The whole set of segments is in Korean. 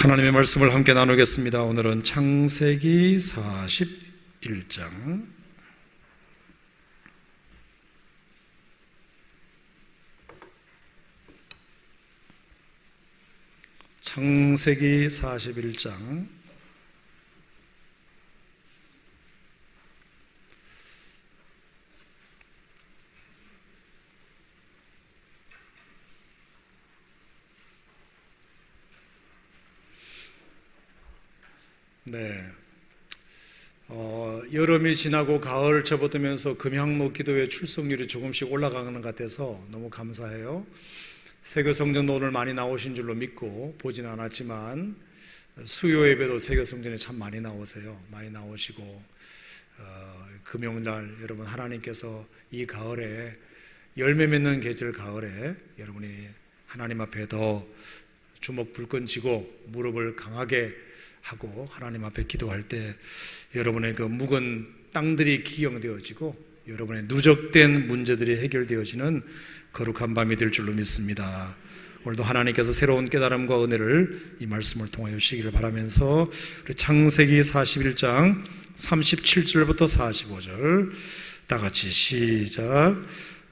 하나님의 말씀을 함께 나누겠습니다. 오늘은 창세기 41장 창세기 41장 여름이 지나고 가을 접어들면서 금향로 기도회 출석률이 조금씩 올라가는 것 같아서 너무 감사해요. 세교성전도 오늘 많이 나오신 줄로 믿고 보진 않았지만 수요 예배도 세교성전에 참 많이 나오세요. 많이 나오시고 금요일날 여러분 하나님께서 이 가을에 열매 맺는 계절 가을에 여러분이 하나님 앞에 더 주먹 불끈 쥐고 무릎을 강하게 하고 하나님 앞에 기도할 때 여러분의 그 묵은 땅들이 기경되어지고 여러분의 누적된 문제들이 해결되어지는 거룩한 밤이 될 줄로 믿습니다. 오늘도 하나님께서 새로운 깨달음과 은혜를 이 말씀을 통하여 주시기를 바라면서 우리 창세기 41장 37절부터 45절 다 같이 시작.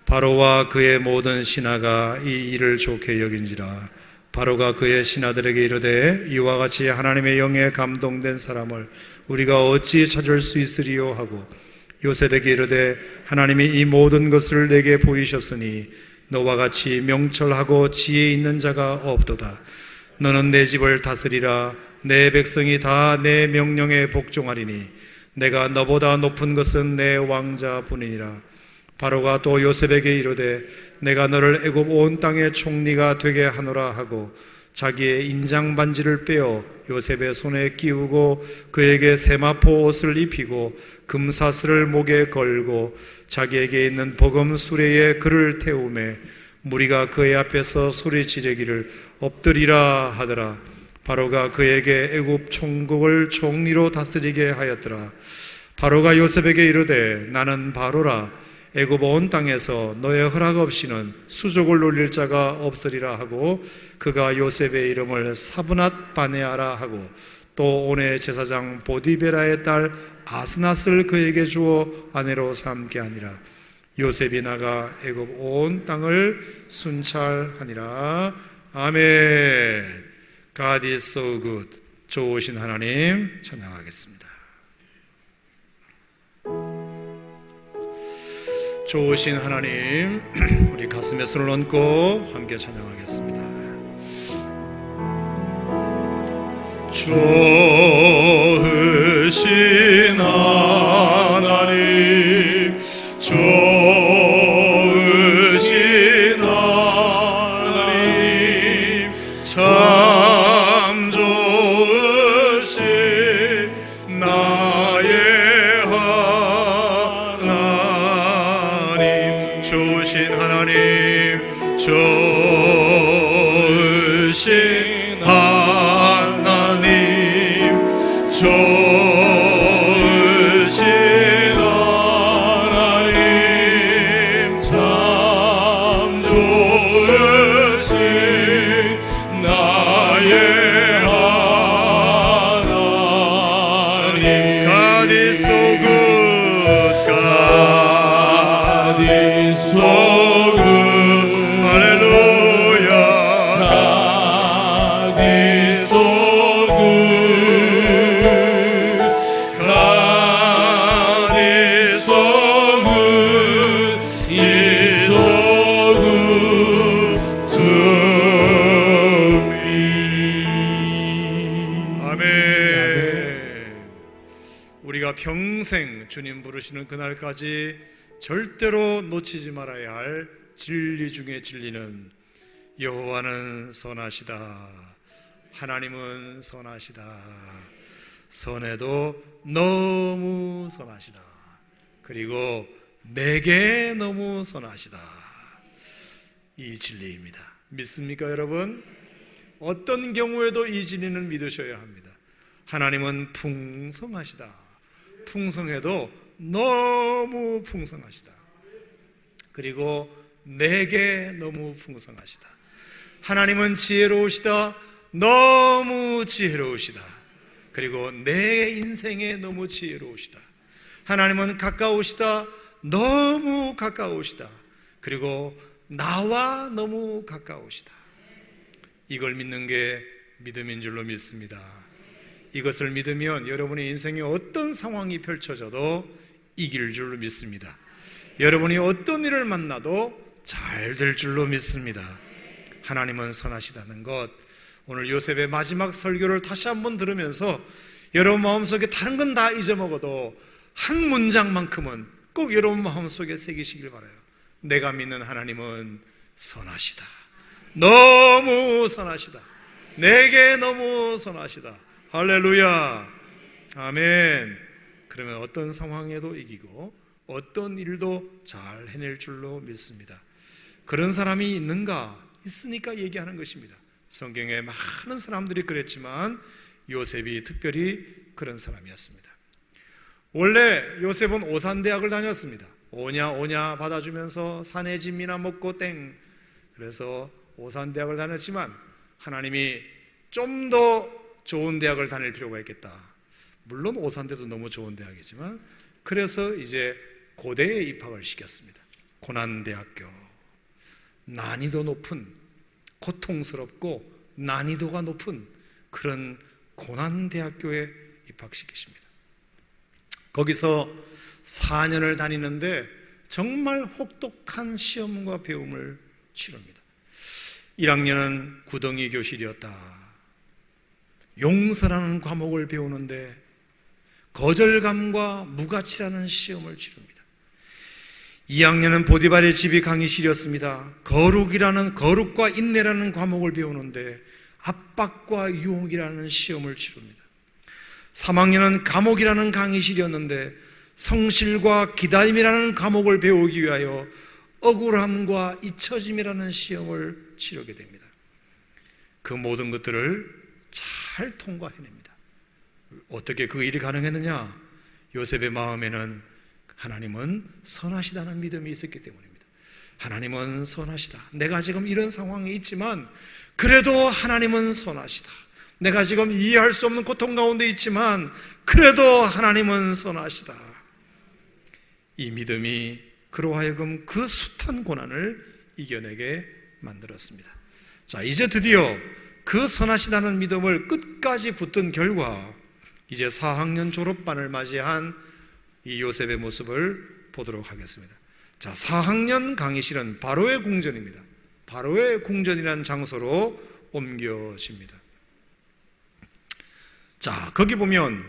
바로와 그의 모든 신하가 이 일을 좋게 여긴지라. 바로가 그의 신하들에게 이르되 이와 같이 하나님의 영에 감동된 사람을 우리가 어찌 찾을 수 있으리요 하고 요셉에게 이르되 하나님이 이 모든 것을 내게 보이셨으니 너와 같이 명철하고 지혜 있는 자가 없도다. 너는 내 집을 다스리라. 내 백성이 다 내 명령에 복종하리니 내가 너보다 높은 것은 내 왕자뿐이니라. 바로가 또 요셉에게 이르되 내가 너를 애굽 온 땅의 총리가 되게 하노라 하고 자기의 인장 반지를 빼어 요셉의 손에 끼우고 그에게 세마포 옷을 입히고 금사슬을 목에 걸고 자기에게 있는 버금 수레에 그를 태우매 무리가 그의 앞에서 소리 지르기를 엎드리라 하더라. 바로가 그에게 애굽 총국을 총리로 다스리게 하였더라. 바로가 요셉에게 이르되 나는 바로라. 애굽 온 땅에서 너의 허락 없이는 수족을 놀릴 자가 없으리라 하고 그가 요셉의 이름을 사브낫 바네아라 하고 또 온의 제사장 보디베라의 딸 아스낫을 그에게 주어 아내로 삼게 하니라. 요셉이 나가 애굽 온 땅을 순찰하니라. 아멘. God is so good. 좋으신 하나님 찬양하겠습니다. 좋으신 하나님, 우리 가슴에 손을 얹고 함께 찬양하겠습니다. 좋으신 하나님, 좋으신 하나님, 참 좋으신 나의 하나님. 좋으신 하나님, 좋으신 하나님, 좋으신 하나님, 참 좋으신 나의 하나님. God is so good. God is so good. 할렐루야. God is so good. God is so good. Is so good to me. 아멘. 우리가 평생 주님 부르시는 그날까지 절대로 놓치지 말아야 할 진리 중에 진리는 여호와는 선하시다. 하나님은 선하시다. 선해도 너무 선하시다. 그리고 내게 너무 선하시다. 이 진리입니다. 믿습니까 여러분? 어떤 경우에도 이 진리는 믿으셔야 합니다. 하나님은 풍성하시다. 풍성해도 너무 풍성하시다. 그리고 내게 너무 풍성하시다. 하나님은 지혜로우시다. 너무 지혜로우시다. 그리고 내 인생에 너무 지혜로우시다. 하나님은 가까우시다. 너무 가까우시다. 그리고 나와 너무 가까우시다. 이걸 믿는 게 믿음인 줄로 믿습니다. 이것을 믿으면 여러분의 인생에 어떤 상황이 펼쳐져도 이길 줄로 믿습니다. 여러분이 어떤 일을 만나도 잘 될 줄로 믿습니다. 하나님은 선하시다는 것, 오늘 요셉의 마지막 설교를 다시 한번 들으면서 여러분 마음속에 다른 건 다 잊어먹어도 한 문장만큼은 꼭 여러분 마음속에 새기시길 바라요. 내가 믿는 하나님은 선하시다. 너무 선하시다. 내게 너무 선하시다. 할렐루야. 아멘. 그러면 어떤 상황에도 이기고 어떤 일도 잘 해낼 줄로 믿습니다. 그런 사람이 있는가? 있으니까 얘기하는 것입니다. 성경에 많은 사람들이 그랬지만 요셉이 특별히 그런 사람이었습니다. 원래 요셉은 오산대학을 다녔습니다. 오냐 받아주면서 산의 진미나 먹고 땡. 그래서 오산대학을 다녔지만 하나님이 좀 더 좋은 대학을 다닐 필요가 있겠다. 물론 오산대도 너무 좋은 대학이지만 그래서 이제 고대에 입학을 시켰습니다. 고난대학교. 난이도 높은, 고통스럽고 난이도가 높은 그런 고난대학교에 입학시키십니다. 거기서 4년을 다니는데 정말 혹독한 시험과 배움을 치릅니다. 1학년은 구덩이 교실이었다. 용서라는 과목을 배우는데 거절감과 무가치라는 시험을 치릅니다. 2학년은 보디발의 집이 강의실이었습니다. 거룩과 인내라는 과목을 배우는데 압박과 유혹이라는 시험을 치릅니다. 3학년은 감옥이라는 강의실이었는데 성실과 기다림이라는 과목을 배우기 위하여 억울함과 잊혀짐이라는 시험을 치르게 됩니다. 그 모든 것들을 잘 통과해냅니다. 어떻게 그 일이 가능했느냐? 요셉의 마음에는 하나님은 선하시다는 믿음이 있었기 때문입니다. 하나님은 선하시다. 내가 지금 이런 상황에 있지만 그래도 하나님은 선하시다. 내가 지금 이해할 수 없는 고통 가운데 있지만 그래도 하나님은 선하시다. 이 믿음이 그로 하여금 그 숱한 고난을 이겨내게 만들었습니다. 자, 이제 드디어 그 선하시다는 믿음을 끝까지 붙든 결과 이제 4학년 졸업반을 맞이한 이 요셉의 모습을 보도록 하겠습니다. 자, 4학년 강의실은 바로의 궁전입니다. 바로의 궁전이라는 장소로 옮겨집니다. 자, 거기 보면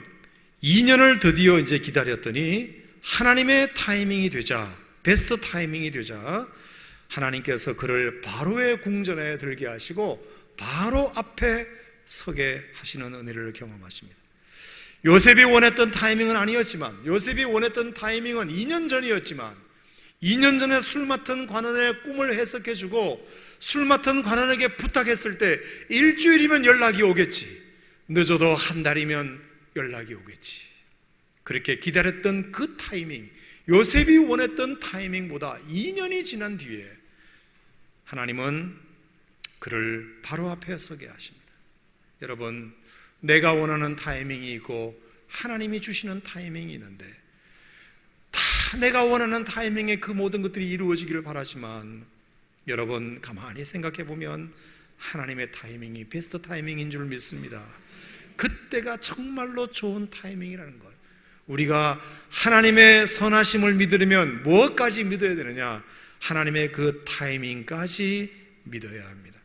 2년을 드디어 이제 기다렸더니 하나님의 타이밍이 되자, 베스트 타이밍이 되자 하나님께서 그를 바로의 궁전에 들게 하시고 바로 앞에 서게 하시는 은혜를 경험하십니다. 요셉이 원했던 타이밍은 아니었지만, 요셉이 원했던 타이밍은 2년 전이었지만 2년 전에 술 맡은 관원의 꿈을 해석해주고 술 맡은 관원에게 부탁했을 때 일주일이면 연락이 오겠지, 늦어도 한 달이면 연락이 오겠지. 그렇게 기다렸던 그 타이밍, 요셉이 원했던 타이밍보다 2년이 지난 뒤에 하나님은 그를 바로 앞에 서게 하십니다. 여러분, 내가 원하는 타이밍이 있고 하나님이 주시는 타이밍이 있는데 다 내가 원하는 타이밍에 그 모든 것들이 이루어지기를 바라지만 여러분 가만히 생각해 보면 하나님의 타이밍이 베스트 타이밍인 줄 믿습니다. 그때가 정말로 좋은 타이밍이라는 것. 우리가 하나님의 선하심을 믿으려면 무엇까지 믿어야 되느냐? 하나님의 그 타이밍까지 믿어야 합니다.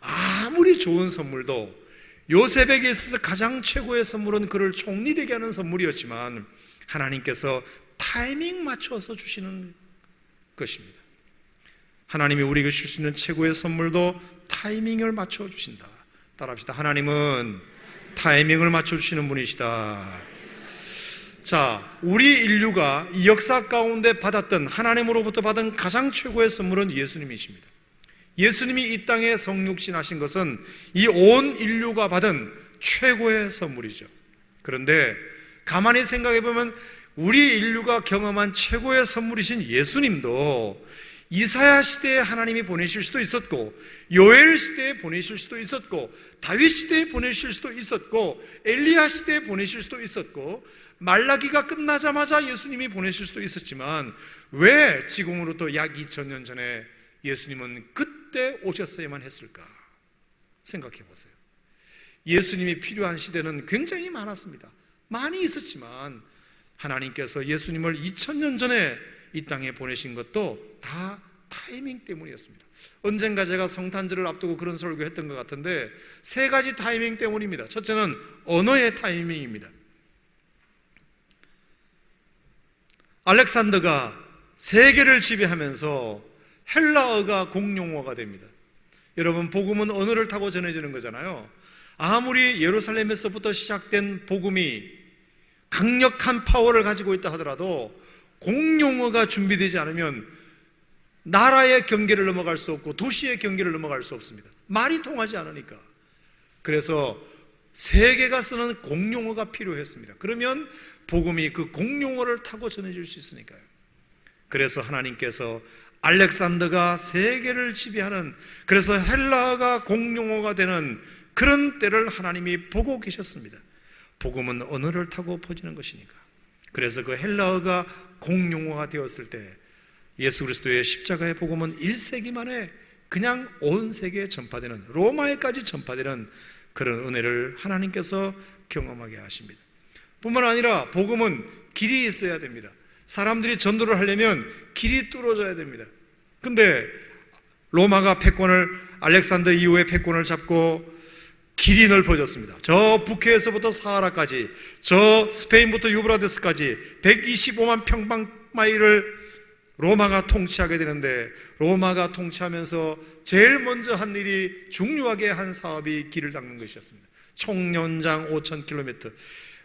아무리 좋은 선물도 요셉에게 있어서 가장 최고의 선물은 그를 총리되게 하는 선물이었지만 하나님께서 타이밍 맞춰서 주시는 것입니다. 하나님이 우리에게 줄 수 있는 최고의 선물도 타이밍을 맞춰 주신다. 따라합시다. 하나님은 타이밍을 맞춰 주시는 분이시다. 자, 우리 인류가 이 역사 가운데 받았던, 하나님으로부터 받은 가장 최고의 선물은 예수님이십니다. 예수님이 이 땅에 성육신하신 것은 이 온 인류가 받은 최고의 선물이죠. 그런데 가만히 생각해 보면 우리 인류가 경험한 최고의 선물이신 예수님도 이사야 시대에 하나님이 보내실 수도 있었고, 요엘 시대에 보내실 수도 있었고, 다윗 시대에 보내실 수도 있었고, 엘리야 시대에 보내실 수도 있었고, 말라기가 끝나자마자 예수님이 보내실 수도 있었지만, 왜 지금으로부터 약 2000년 전에 예수님은 그때 오셨어야만 했을까? 생각해 보세요. 예수님이 필요한 시대는 굉장히 많았습니다. 많이 있었지만 하나님께서 예수님을 2000년 전에 이 땅에 보내신 것도 다 타이밍 때문이었습니다. 언젠가 제가 성탄절을 앞두고 그런 설교했던 것 같은데, 세 가지 타이밍 때문입니다. 첫째는 언어의 타이밍입니다. 알렉산더가 세계를 지배하면서 헬라어가 공용어가 됩니다. 여러분, 복음은 언어를 타고 전해지는 거잖아요. 아무리 예루살렘에서부터 시작된 복음이 강력한 파워를 가지고 있다 하더라도 공용어가 준비되지 않으면 나라의 경계를 넘어갈 수 없고 도시의 경계를 넘어갈 수 없습니다. 말이 통하지 않으니까. 그래서 세계가 쓰는 공용어가 필요했습니다. 그러면 복음이 그 공용어를 타고 전해질 수 있으니까요. 그래서 하나님께서 알렉산더가 세계를 지배하는, 그래서 헬라어가 공용어가 되는 그런 때를 하나님이 보고 계셨습니다. 복음은 언어를 타고 퍼지는 것이니까. 그래서 그 헬라어가 공용어가 되었을 때 예수 그리스도의 십자가의 복음은 1세기 만에 그냥 온 세계에 전파되는, 로마에까지 전파되는 그런 은혜를 하나님께서 경험하게 하십니다. 뿐만 아니라 복음은 길이 있어야 됩니다. 사람들이 전도를 하려면 길이 뚫어져야 됩니다. 근데 로마가 패권을, 알렉산더 이후에 패권을 잡고 길이 넓어졌습니다. 저 북해에서부터 사하라까지, 저 스페인부터 유브라데스까지 125만 평방마일을 로마가 통치하게 되는데, 로마가 통치하면서 제일 먼저 한 일이, 중요하게 한 사업이 길을 닦는 것이었습니다. 총 연장 5,000km,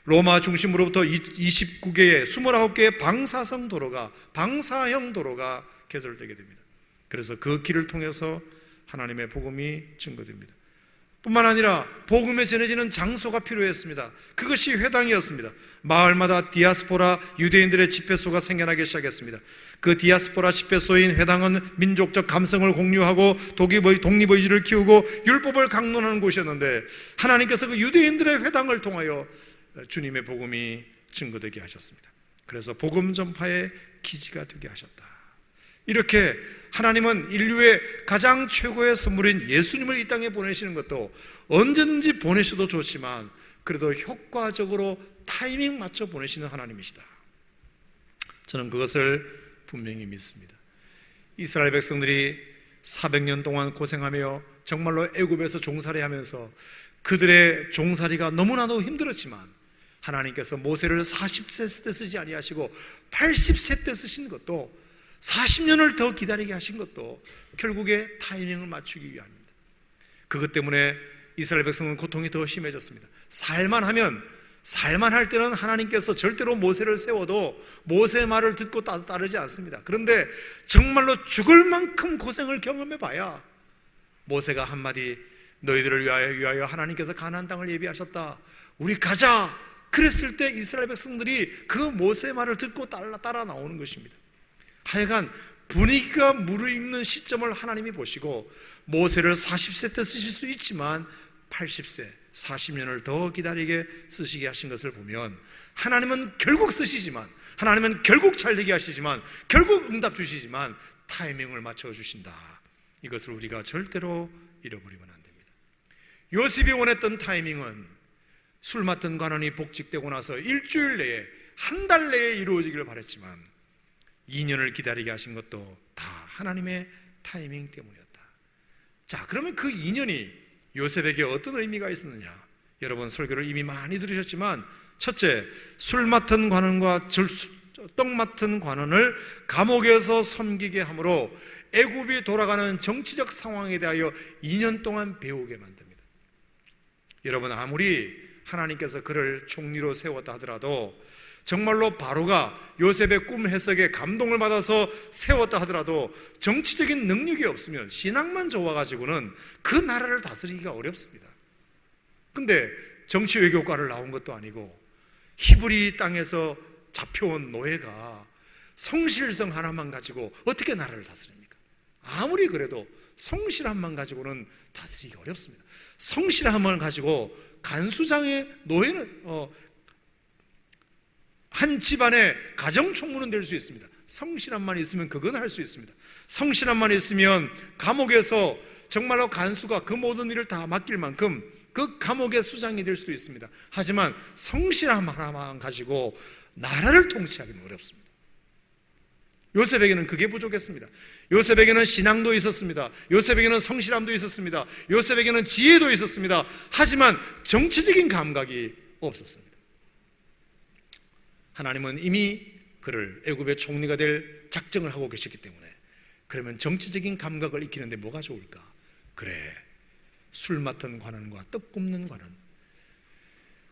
로마 중심으로부터 29개의 29개의 방사성 도로가, 방사형 도로가 개설되게 됩니다. 그래서 그 길을 통해서 하나님의 복음이 증거됩니다. 뿐만 아니라 복음에 전해지는 장소가 필요했습니다. 그것이 회당이었습니다. 마을마다 디아스포라 유대인들의 집회소가 생겨나기 시작했습니다. 그 디아스포라 집회소인 회당은 민족적 감성을 공유하고 독립의지를 키우고 율법을 강론하는 곳이었는데, 하나님께서 그 유대인들의 회당을 통하여 주님의 복음이 증거되게 하셨습니다. 그래서 복음 전파의 기지가 되게 하셨다. 이렇게 하나님은 인류의 가장 최고의 선물인 예수님을 이 땅에 보내시는 것도 언제든지 보내셔도 좋지만 그래도 효과적으로 타이밍 맞춰 보내시는 하나님이시다. 저는 그것을 분명히 믿습니다. 이스라엘 백성들이 400년 동안 고생하며 정말로 애굽에서 종살이 하면서 그들의 종살이가 너무나도 힘들었지만 하나님께서 모세를 40세 때 쓰지 아니하시고 80세 때 쓰신 것도, 40년을 더 기다리게 하신 것도 결국에 타이밍을 맞추기 위함입니다. 그것 때문에 이스라엘 백성은 고통이 더 심해졌습니다. 살만할 때는 하나님께서 절대로 모세를 세워도 모세의 말을 듣고 따르지 않습니다. 그런데 정말로 죽을 만큼 고생을 경험해봐야 모세가 한마디, 너희들을 위하여 하나님께서 가나안 땅을 예비하셨다, 우리 가자, 그랬을 때 이스라엘 백성들이 그 모세의 말을 듣고 따라 나오는 것입니다. 하여간 분위기가 무르익는 시점을 하나님이 보시고 모세를 40세 때 쓰실 수 있지만 80세, 40년을 더 기다리게 쓰시게 하신 것을 보면, 하나님은 결국 쓰시지만, 하나님은 결국 잘되게 하시지만, 결국 응답 주시지만 타이밍을 맞춰주신다. 이것을 우리가 절대로 잃어버리면 안 됩니다. 요셉이 원했던 타이밍은 술 맡은 관원이 복직되고 나서 일주일 내에, 한 달 내에 이루어지기를 바랬지만 2년을 기다리게 하신 것도 다 하나님의 타이밍 때문이었다. 자, 그러면 그 2년이 요셉에게 어떤 의미가 있었느냐? 여러분 설교를 이미 많이 들으셨지만, 첫째, 술 맡은 관원과 떡 맡은 관원을 감옥에서 섬기게 함으로 애굽이 돌아가는 정치적 상황에 대하여 2년 동안 배우게 만듭니다. 여러분, 아무리 하나님께서 그를 총리로 세웠다 하더라도, 정말로 바로가 요셉의 꿈 해석에 감동을 받아서 세웠다 하더라도 정치적인 능력이 없으면, 신앙만 좋아가지고는 그 나라를 다스리기가 어렵습니다. 근데 정치 외교과를 나온 것도 아니고 히브리 땅에서 잡혀온 노예가 성실성 하나만 가지고 어떻게 나라를 다스립니까? 아무리 그래도 성실함만 가지고는 다스리기 어렵습니다. 성실함을 가지고 간수장의 노예는 한 집안의 가정총무는 될 수 있습니다. 성실함만 있으면 그건 할 수 있습니다. 성실함만 있으면 감옥에서 정말로 간수가 그 모든 일을 다 맡길 만큼 그 감옥의 수장이 될 수도 있습니다. 하지만 성실함 하나만 가지고 나라를 통치하기는 어렵습니다. 요셉에게는 그게 부족했습니다. 요셉에게는 신앙도 있었습니다. 요셉에게는 성실함도 있었습니다. 요셉에게는 지혜도 있었습니다. 하지만 정치적인 감각이 없었습니다. 하나님은 이미 그를 애굽의 총리가 될 작정을 하고 계셨기 때문에, 그러면 정치적인 감각을 익히는데 뭐가 좋을까? 그래, 술 맡은 관원과 떡 굽는 관원,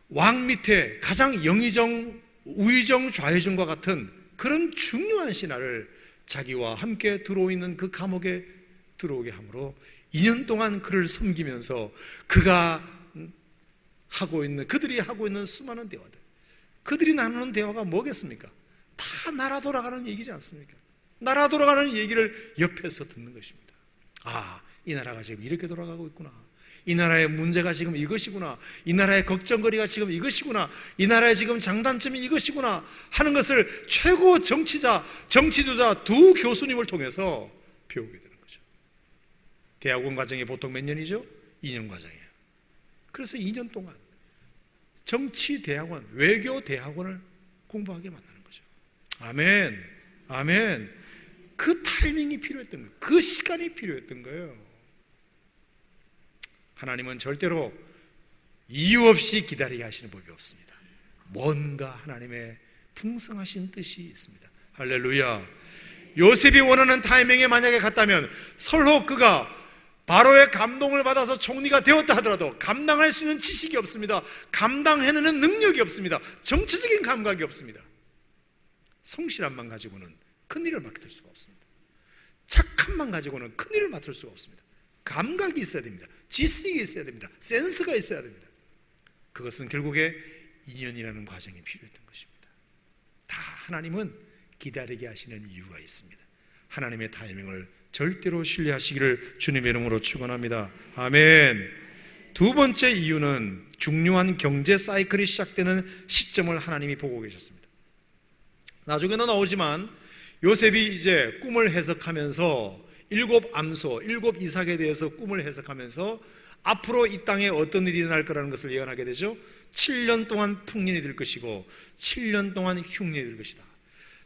왕 밑에 가장 영의정, 우의정, 좌의정과 같은 그런 중요한 신하를 자기와 함께 들어오는 그 감옥에 들어오게 함으로 2년 동안 그를 섬기면서 그들이 하고 있는 수많은 대화들, 그들이 나누는 대화가 뭐겠습니까? 다 나라 돌아가는 얘기지 않습니까? 나라 돌아가는 얘기를 옆에서 듣는 것입니다. 아, 이 나라가 지금 이렇게 돌아가고 있구나. 이 나라의 문제가 지금 이것이구나. 이 나라의 걱정거리가 지금 이것이구나. 이 나라의 지금 장단점이 이것이구나 하는 것을 최고 정치자, 정치주자 두 교수님을 통해서 배우게 되는 거죠. 대학원 과정이 보통 몇 년이죠? 2년 과정이에요. 그래서 2년 동안 정치대학원, 외교대학원을 공부하게 만나는 거죠. 아멘, 아멘. 그 타이밍이 필요했던 거예요. 그 시간이 필요했던 거예요. 하나님은 절대로 이유 없이 기다리게 하시는 법이 없습니다. 뭔가 하나님의 풍성하신 뜻이 있습니다. 할렐루야. 요셉이 원하는 타이밍에 만약에 갔다면 설로 그가 바로의 감동을 받아서 총리가 되었다 하더라도 감당할 수 있는 지식이 없습니다. 감당해내는 능력이 없습니다. 정치적인 감각이 없습니다. 성실함만 가지고는 큰일을 맡을 수가 없습니다. 착함만 가지고는 큰일을 맡을 수가 없습니다. 감각이 있어야 됩니다. 지식이 있어야 됩니다. 센스가 있어야 됩니다. 그것은 결국에 2년이라는 과정이 필요했던 것입니다. 다 하나님은 기다리게 하시는 이유가 있습니다. 하나님의 타이밍을 절대로 신뢰하시기를 주님의 이름으로 축원합니다. 아멘. 두 번째 이유는 중요한 경제 사이클이 시작되는 시점을 하나님이 보고 계셨습니다. 나중에는 나오지만 요셉이 이제 꿈을 해석하면서 7 암소, 7 이삭에 대해서 꿈을 해석하면서 앞으로 이 땅에 어떤 일이 일어날 거라는 것을 예언하게 되죠. 7년 동안 풍년이 될 것이고 7년 동안 흉년이 될 것이다.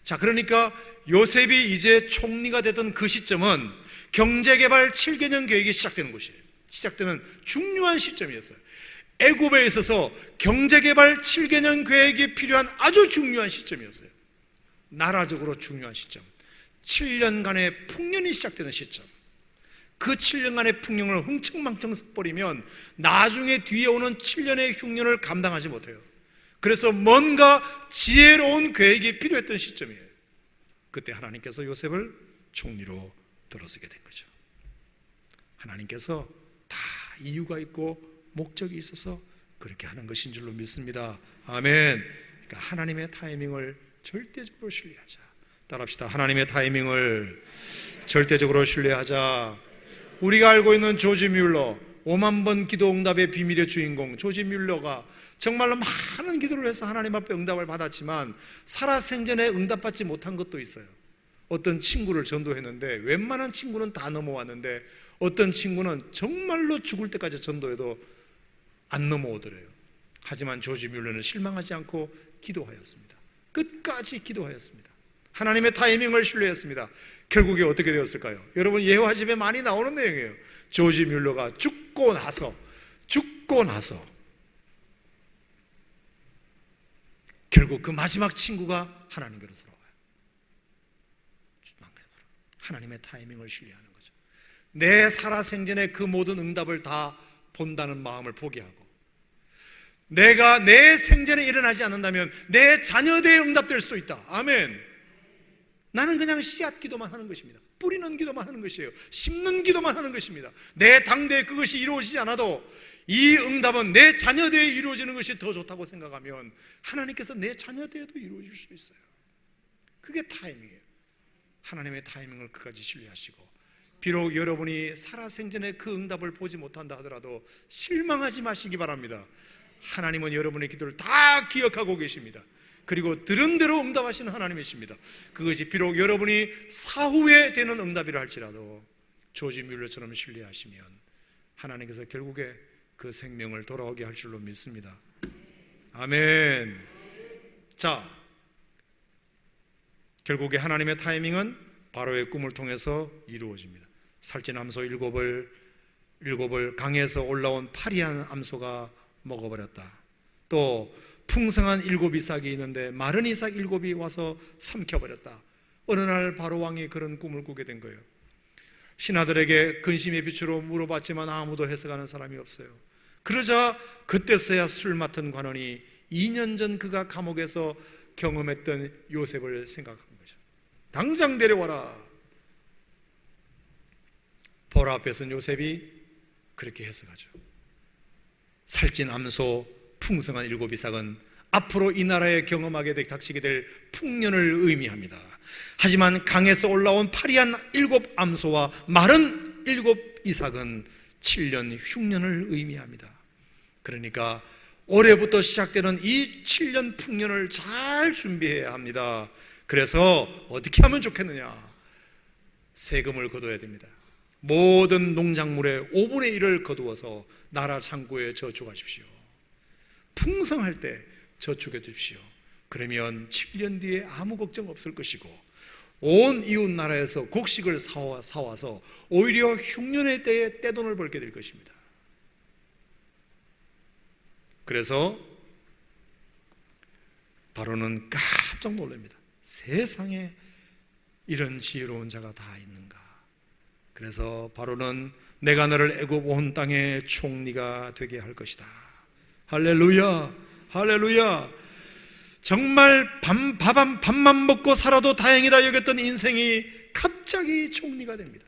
자, 그러니까 요셉이 이제 총리가 되던 그 시점은 경제개발 7개년 계획이 시작되는 곳이에요. 시작되는 중요한 시점이었어요. 애굽에 있어서 경제개발 7개년 계획이 필요한 아주 중요한 시점이었어요. 나라적으로 중요한 시점, 7년간의 풍년이 시작되는 시점. 그 7년간의 풍년을 흥청망청 써버리면 나중에 뒤에 오는 7년의 흉년을 감당하지 못해요. 그래서 뭔가 지혜로운 계획이 필요했던 시점이에요. 그때 하나님께서 요셉을 총리로 들어서게 된 거죠. 하나님께서 다 이유가 있고 목적이 있어서 그렇게 하는 것인 줄로 믿습니다. 아멘. 그러니까 하나님의 타이밍을 절대적으로 신뢰하자. 따라합시다. 하나님의 타이밍을 절대적으로 신뢰하자. 우리가 알고 있는 조지 뮬러, 5만 번 기도 응답의 비밀의 주인공 조지 뮬러가 정말로 많은 기도를 해서 하나님 앞에 응답을 받았지만 살아생전에 응답받지 못한 것도 있어요. 어떤 친구를 전도했는데 웬만한 친구는 다 넘어왔는데 어떤 친구는 정말로 죽을 때까지 전도해도 안 넘어오더래요. 하지만 조지 뮬러는 실망하지 않고 기도하였습니다. 끝까지 기도하였습니다. 하나님의 타이밍을 신뢰했습니다. 결국에 어떻게 되었을까요? 여러분, 예호와 집에 많이 나오는 내용이에요. 조지 뮬러가 죽고 나서 결국 그 마지막 친구가 하나님께로 돌아와요. 하나님의 타이밍을 신뢰하는 거죠. 내 살아생전에 그 모든 응답을 다 본다는 마음을 포기하고, 내가 내 생전에 일어나지 않는다면 내 자녀들의 응답될 수도 있다. 아멘. 나는 그냥 씨앗 기도만 하는 것입니다. 뿌리는 기도만 하는 것이에요. 심는 기도만 하는 것입니다. 내 당대에 그것이 이루어지지 않아도 이 응답은 내 자녀대에 이루어지는 것이 더 좋다고 생각하면 하나님께서 내 자녀대에도 이루어질 수 있어요. 그게 타이밍이에요. 하나님의 타이밍을 끝까지 신뢰하시고 비록 여러분이 살아생전에 그 응답을 보지 못한다 하더라도 실망하지 마시기 바랍니다. 하나님은 여러분의 기도를 다 기억하고 계십니다. 그리고 들은 대로 응답하시는 하나님이십니다. 그것이 비록 여러분이 사후에 되는 응답이라 할지라도 조지 뮬러처럼 신뢰하시면 하나님께서 결국에 그 생명을 돌아오게 할 줄로 믿습니다. 아멘. 자, 결국에 하나님의 타이밍은 바로의 꿈을 통해서 이루어집니다. 살찐암소 일곱을 강에서 올라온 파리한 암소가 먹어버렸다. 또 풍성한 7 이삭이 있는데 마른 이삭 7이 와서 삼켜버렸다. 어느 날 바로 왕이 그런 꿈을 꾸게 된 거예요. 신하들에게 근심의 빛으로 물어봤지만 아무도 해석하는 사람이 없어요. 그러자 그때서야 술 맡은 관원이 2년 전 그가 감옥에서 경험했던 요셉을 생각한 거죠. 당장 데려와라. 보라 앞에 선 요셉이 그렇게 해석하죠. 살찐 암소, 풍성한 7 이삭은 앞으로 이 나라에 경험하게 닥치게 될 풍년을 의미합니다. 하지만 강에서 올라온 파리한 7 암소와 마른 7 이삭은 7년 흉년을 의미합니다. 그러니까 올해부터 시작되는 이 7년 풍년을 잘 준비해야 합니다. 그래서 어떻게 하면 좋겠느냐? 세금을 거둬야 됩니다. 모든 농작물의 5분의 1을 거두어서 나라 창고에 저축하십시오. 풍성할 때 저축해 두십시오. 그러면 7년 뒤에 아무 걱정 없을 것이고 온 이웃 나라에서 곡식을 사와서 오히려 흉년의 때에 떼돈을 벌게 될 것입니다. 그래서 바로는 깜짝 놀랍니다. 세상에 이런 지혜로운 자가 다 있는가? 그래서 바로는 내가 너를 애굽 온 땅의 총리가 되게 할 것이다. 할렐루야, 할렐루야. 정말 밥만 먹고 살아도 다행이다 여겼던 인생이 갑자기 총리가 됩니다.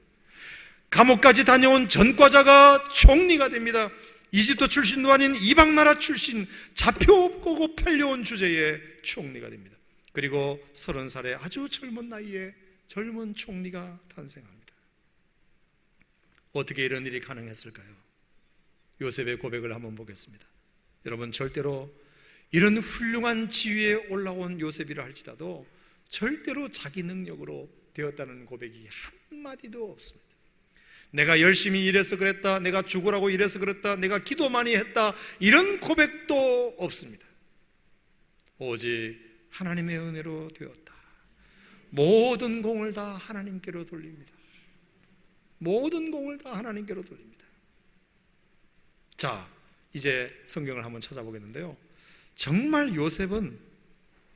감옥까지 다녀온 전과자가 총리가 됩니다. 이집트 출신도 아닌 이방나라 출신, 잡혀오고 팔려온 주제의 총리가 됩니다. 그리고 30살의 아주 젊은 나이에 젊은 총리가 탄생합니다. 어떻게 이런 일이 가능했을까요? 요셉의 고백을 한번 보겠습니다. 여러분, 절대로 이런 훌륭한 지위에 올라온 요셉이라 할지라도 절대로 자기 능력으로 되었다는 고백이 한마디도 없습니다. 내가 열심히 일해서 그랬다, 내가 죽으라고 일해서 그랬다, 내가 기도 많이 했다, 이런 고백도 없습니다. 오직 하나님의 은혜로 되었다. 모든 공을 다 하나님께로 돌립니다. 모든 공을 다 하나님께로 돌립니다. 자, 이제 성경을 한번 찾아보겠는데요. 정말 요셉은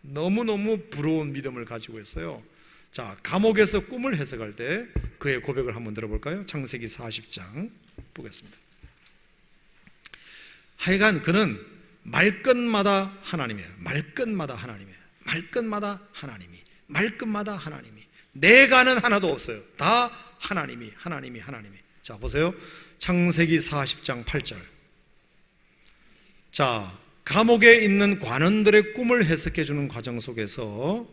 너무너무 부러운 믿음을 가지고 있어요. 자, 감옥에서 꿈을 해석할 때 그의 고백을 한번 들어볼까요? 창세기 40장 보겠습니다. 하여간 그는 말끝마다 하나님이에요. 말끝마다 하나님이에요. 말끝마다 하나님이. 내가는 하나도 없어요. 다 하나님이. 자, 보세요. 창세기 40장 8절. 자, 감옥에 있는 관원들의 꿈을 해석해 주는 과정 속에서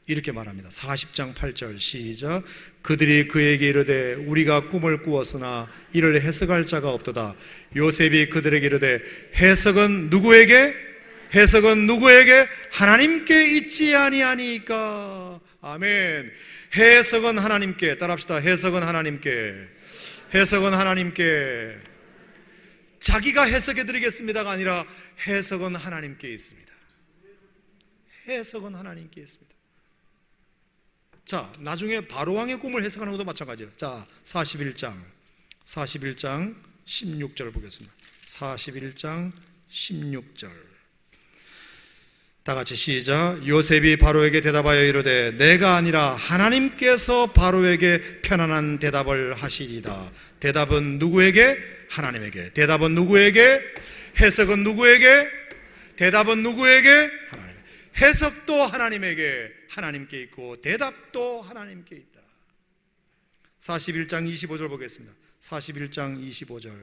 이렇게 말합니다. 40장 8절 시작. 그들이 그에게 이르되 우리가 꿈을 꾸었으나 이를 해석할 자가 없도다. 요셉이 그들에게 이르되 해석은 누구에게? 하나님께 있지 아니하니까. 아멘. 해석은 하나님께. 따라합시다. 해석은 하나님께. 자기가 해석해 드리겠습니다가 아니라 해석은 하나님께 있습니다. 자, 나중에 바로왕의 꿈을 해석하는 것도 마찬가지예요. 자, 41장 16절 보겠습니다. 41장 16절 다 같이 시작. 요셉이 바로에게 대답하여 이르되 내가 아니라 하나님께서 바로에게 편안한 대답을 하시리다. 대답은 누구에게? 하나님에게. 대답은 누구에게? 해석은 누구에게? 대답은 누구에게? 하나님에게. 해석도 하나님께 있고 대답도 하나님께 있다. 41장 25절 보겠습니다. 41장 25절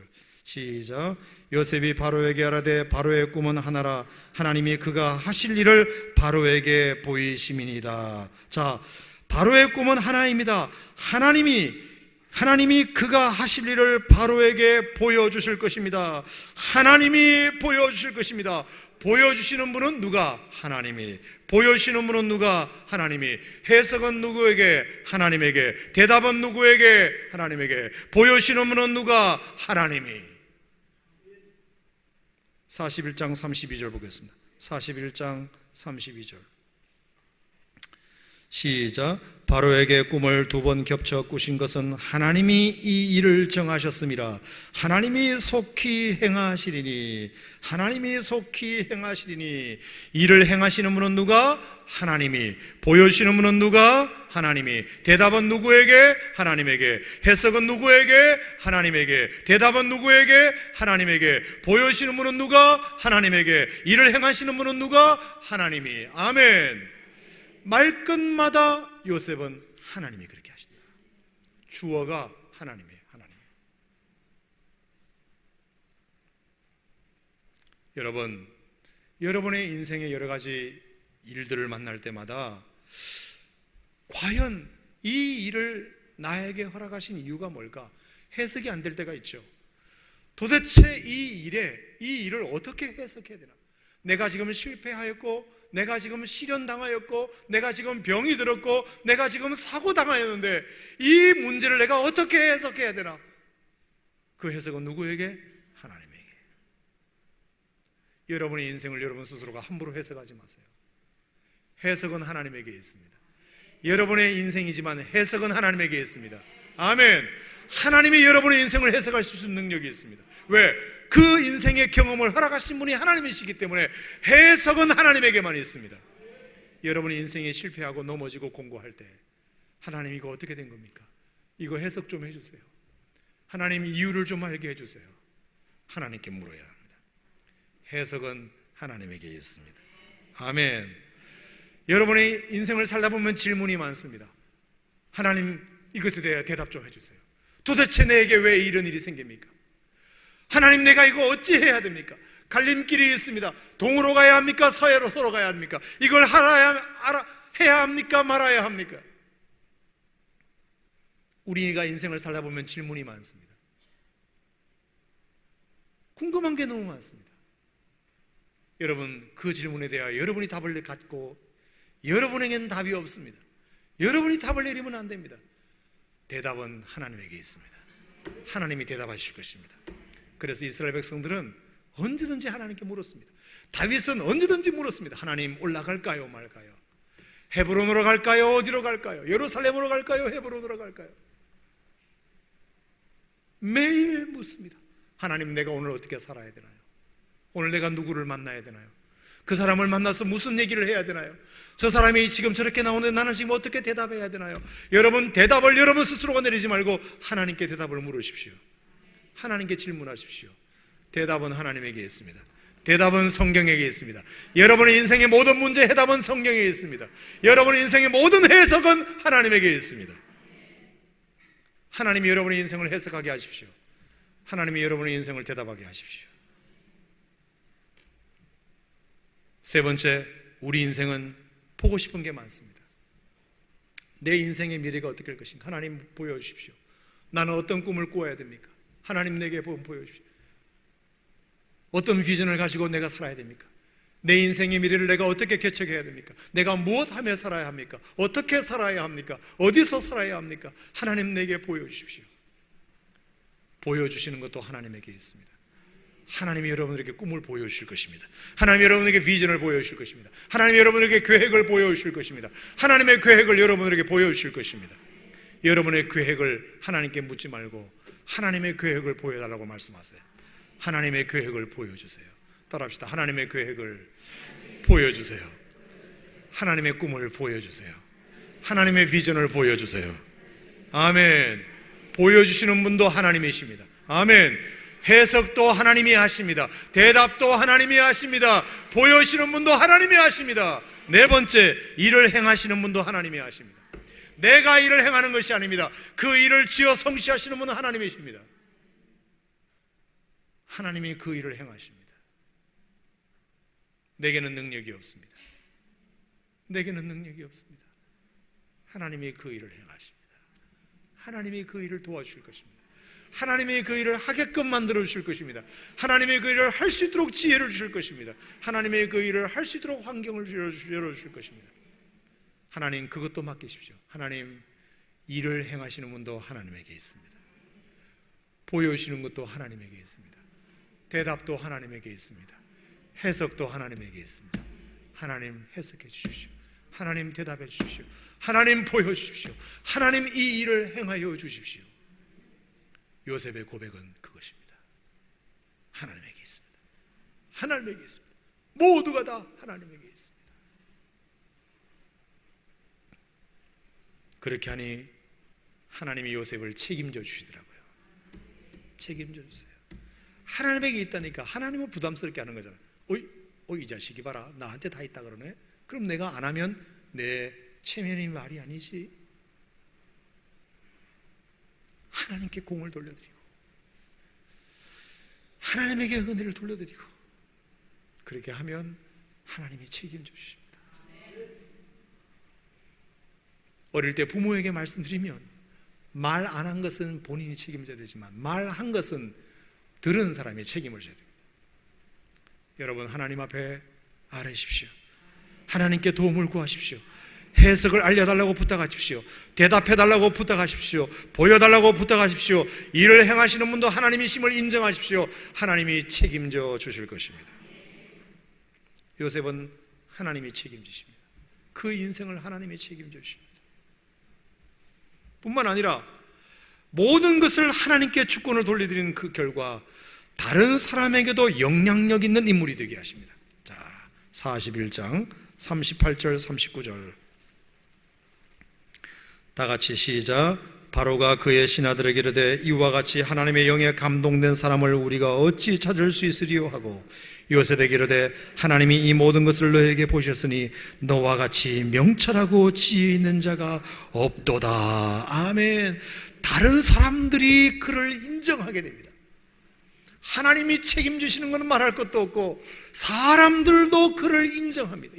시작. 요셉이 바로에게 하라되 바로의 꿈은 하나라. 하나님이 그가 하실 일을 바로에게 보이심이니이다. 자, 바로의 꿈은 하나입니다. 하나님이 하나님이 그가 하실 일을 바로에게 보여주실 것입니다. 하나님이 보여주실 것입니다. 보여주시는 분은 누가? 하나님이. 보여주시는 분은 누가? 하나님이. 해석은 누구에게? 하나님에게. 대답은 누구에게? 하나님에게. 보여주시는 분은 누가? 하나님이. 41장 32절 보겠습니다. 41장 32절 시작. 바로에게 꿈을 2번 겹쳐 꾸신 것은 하나님이 이 일을 정하셨습니다. 하나님이 속히 행하시리니. 하나님이 속히 행하시리니. 일을 행하시는 분은 누가? 하나님이. 보여주시는 분은 누가? 하나님이. 대답은 누구에게? 하나님에게. 해석은 누구에게? 하나님에게. 대답은 누구에게? 하나님에게. 보여주시는 분은 누가? 하나님에게. 일을 행하시는 분은 누가? 하나님이. 아멘. 말끝마다 요셉은 하나님이 그렇게 하신다. 주어가 하나님이에요. 하나님. 여러분, 여러분의 인생의 여러 가지 일들을 만날 때마다 과연 이 일을 나에게 허락하신 이유가 뭘까? 해석이 안 될 때가 있죠. 도대체 이 일을 어떻게 해석해야 되나? 내가 지금 실패하였고, 내가 지금 실현당하였고, 내가 지금 병이 들었고, 내가 지금 사고당하였는데 이 문제를 내가 어떻게 해석해야 되나? 그 해석은 누구에게? 하나님에게. 여러분의 인생을 여러분 스스로가 함부로 해석하지 마세요. 해석은 하나님에게 있습니다. 여러분의 인생이지만 해석은 하나님에게 있습니다. 아멘. 하나님이 여러분의 인생을 해석할 수 있는 능력이 있습니다. 왜? 그 인생의 경험을 허락하신 분이 하나님이시기 때문에 해석은 하나님에게만 있습니다. 여러분이 인생에 실패하고 넘어지고 공고할 때 하나님 이거 어떻게 된 겁니까? 이거 해석 좀 해주세요. 하나님 이유를 좀 알게 해주세요. 하나님께 물어야 합니다. 해석은 하나님에게 있습니다. 아멘. 여러분의 인생을 살다 보면 질문이 많습니다. 하나님 이것에 대해 대답 좀 해주세요. 도대체 내게 왜 이런 일이 생깁니까? 하나님 내가 이거 어찌해야 됩니까? 갈림길이 있습니다. 동으로 가야 합니까? 서해로 가야 합니까? 이걸 해야 합니까? 말아야 합니까? 우리가 인생을 살다 보면 질문이 많습니다. 궁금한 게 너무 많습니다. 여러분 그 질문에 대하여 여러분이 답을 갖고 여러분에게는 답이 없습니다. 여러분이 답을 내리면 안 됩니다. 대답은 하나님에게 있습니다. 하나님이 대답하실 것입니다. 그래서 이스라엘 백성들은 언제든지 하나님께 물었습니다. 다윗은 언제든지 물었습니다. 하나님 올라갈까요 말까요? 헤브론으로 갈까요? 어디로 갈까요? 예루살렘으로 갈까요? 헤브론으로 갈까요? 매일 묻습니다. 하나님 내가 오늘 어떻게 살아야 되나요? 오늘 내가 누구를 만나야 되나요? 그 사람을 만나서 무슨 얘기를 해야 되나요? 저 사람이 지금 저렇게 나오는데 나는 지금 어떻게 대답해야 되나요? 여러분 대답을 여러분 스스로가 내리지 말고 하나님께 대답을 물으십시오. 하나님께 질문하십시오. 대답은 하나님에게 있습니다. 대답은 성경에게 있습니다. 여러분의 인생의 모든 문제 해답은 성경에 있습니다. 여러분의 인생의 모든 해석은 하나님에게 있습니다. 하나님이 여러분의 인생을 해석하게 하십시오. 하나님이 여러분의 인생을 대답하게 하십시오. 세 번째, 우리 인생은 보고 싶은 게 많습니다. 내 인생의 미래가 어떻게 될 것인가? 하나님 보여주십시오. 나는 어떤 꿈을 꾸어야 됩니까? 하나님 내게 보여주십시오. 어떤 비전을 가지고 내가 살아야 됩니까? 내 인생의 미래를 내가 어떻게 개척해야 됩니까? 내가 무엇하며 살아야 합니까? 어떻게 살아야 합니까? 어디서 살아야 합니까? 하나님 내게 보여주십시오. 보여주시는 것도 하나님에게 있습니다. 하나님이 여러분에게 꿈을 보여주실 것입니다. 하나님이 여러분에게 비전을 보여주실 것입니다. 하나님이 여러분에게 계획을 보여주실 것입니다. 하나님의 계획을 여러분에게 보여주실 것입니다. 여러분의 계획을 하나님께 묻지 말고 하나님의 계획을 보여달라고 말씀하세요. 하나님의 계획을 보여주세요. 따라합시다. 하나님의 계획을 보여주세요. 하나님의 꿈을 보여주세요. 하나님의 비전을 보여주세요. 아멘. 보여주시는 분도 하나님이십니다. 아멘. 해석도 하나님이 하십니다. 대답도 하나님이 하십니다. 보여주시는 분도 하나님이 하십니다. 네 번째, 일을 행하시는 분도 하나님이 하십니다. 내가 일을 행하는 것이 아닙니다. 그 일을 지어 성취하시는 분은 하나님이십니다. 하나님이 그 일을 행하십니다. 내게는 능력이 없습니다. 내게는 능력이 없습니다. 하나님이 그 일을 행하십니다. 하나님이 그 일을 도와주실 것입니다. 하나님이 그 일을 하게끔 만들어 주실 것입니다. 하나님이 그 일을 할 수 있도록 지혜를 주실 것입니다. 하나님이 그 일을 할 수 있도록 환경을 열어주실 것입니다. 하나님 그것도 맡기십시오. 하나님 일을 행하시는 분도 하나님에게 있습니다. 보여주시는 것도 하나님에게 있습니다. 대답도 하나님에게 있습니다. 해석도 하나님에게 있습니다. 하나님 해석해 주십시오. 하나님 대답해 주십시오. 하나님 보여주십시오. 하나님 이 일을 행하여 주십시오. 요셉의 고백은 그것입니다. 하나님에게 있습니다. 하나님에게 있습니다. 모두가 다 하나님에게 있습니다. 그렇게 하니 하나님이 요셉을 책임져 주시더라고요. 책임져 주세요. 하나님에게 있다니까 하나님은 부담스럽게 하는 거잖아요. 이 자식이 봐라, 나한테 다 있다 그러네. 그럼 내가 안 하면 내 체면이 말이 아니지. 하나님께 공을 돌려드리고 하나님에게 은혜를 돌려드리고 그렇게 하면 하나님이 책임져 주십니다. 어릴 때 부모에게 말씀드리면 말 안 한 것은 본인이 책임져야 되지만 말한 것은 들은 사람이 책임을 져야 됩니다. 여러분 하나님 앞에 아뢰십시오. 하나님께 도움을 구하십시오. 해석을 알려달라고 부탁하십시오. 대답해달라고 부탁하십시오. 보여달라고 부탁하십시오. 일을 행하시는 분도 하나님이심을 인정하십시오. 하나님이 책임져 주실 것입니다. 요셉은 하나님이 책임지십니다. 그 인생을 하나님이 책임져 주십니다. 뿐만 아니라 모든 것을 하나님께 주권을 돌려드리는 그 결과 다른 사람에게도 영향력 있는 인물이 되게 하십니다. 자, 41장 38절 39절 다 같이 시작. 바로가 그의 신하들에게 이르되 이와 같이 하나님의 영에 감동된 사람을 우리가 어찌 찾을 수 있으리요 하고 요셉에게 이르되 하나님이 이 모든 것을 너에게 보셨으니 너와 같이 명철하고 지혜 있는 자가 없도다. 아멘. 다른 사람들이 그를 인정하게 됩니다. 하나님이 책임지시는 것은 말할 것도 없고 사람들도 그를 인정합니다.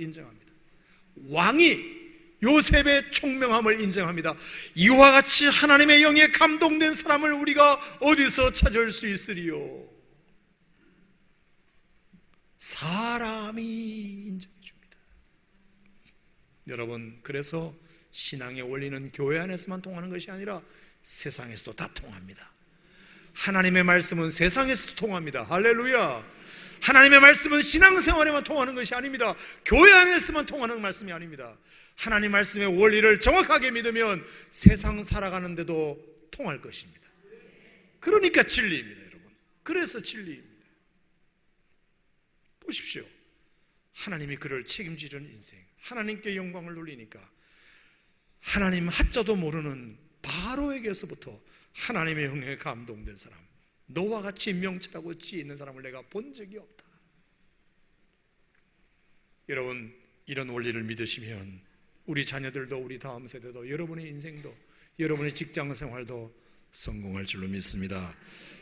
왕이 요셉의 총명함을 인정합니다. 이와 같이 하나님의 영에 감동된 사람을 우리가 어디서 찾을 수 있으리요? 사람이 인정해 줍니다. 여러분, 그래서 신앙의 원리는 교회 안에서만 통하는 것이 아니라 세상에서도 다 통합니다. 하나님의 말씀은 세상에서도 통합니다. 할렐루야. 하나님의 말씀은 신앙생활에만 통하는 것이 아닙니다. 교회 안에서만 통하는 말씀이 아닙니다. 하나님 말씀의 원리를 정확하게 믿으면 세상 살아가는데도 통할 것입니다. 그러니까 진리입니다, 여러분. 그래서 진리입니다. 보십시오. 하나님이 그를 책임지는 인생, 하나님께 영광을 돌리니까 하나님 하자도 모르는 바로에게서부터 하나님의 영에 감동된 사람, 너와 같이 명철하고 지혜 있는 사람을 내가 본 적이 없다. 여러분, 이런 원리를 믿으시면 우리 자녀들도 우리 다음 세대도 여러분의 인생도 여러분의 직장생활도 성공할 줄로 믿습니다.